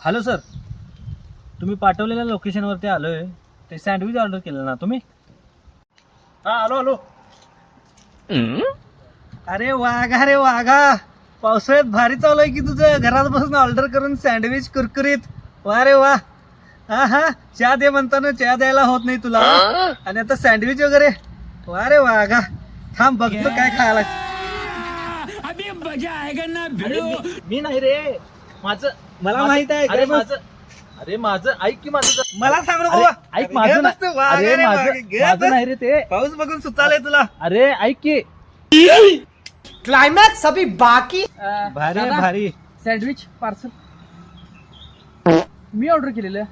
Hello sir, तुम्ही पाठवलेल्या लोकेशनवरती आलोय. ते सँडविच ऑर्डर केलं ना तुम्ही? हा आलो आलो. अरे वाघा रे वाघा, पावसाळ्यात भारी चालू आहे की तुझं. घरात बसून ऑर्डर करून सँडविच कुरकुरीत. वा रे वा. हा हा, चहा दे म्हणताना चहा द्यायला होत नाही तुला, आणि आता सँडविच वगैरे. वा रे वाघा, थांब बघतो काय खायला. अभी मजा आएगा ना अरे भिड़ो. मी नाही रे, माझं मला माहित आहे. अरे काय बस? माझं, अरे माझं ऐक की माझं. मला सांग रे अरे, बाबा. ऐक माझं ना. अरे माझं नाही रे ते. पाऊस बघून सुचालय तुला. अरे ऐक की. क्लाइमॅक्स अभी बाकी. भारी आहे, दादा. भारी. सँडविच पार्सल मी ऑर्डर केलेलं.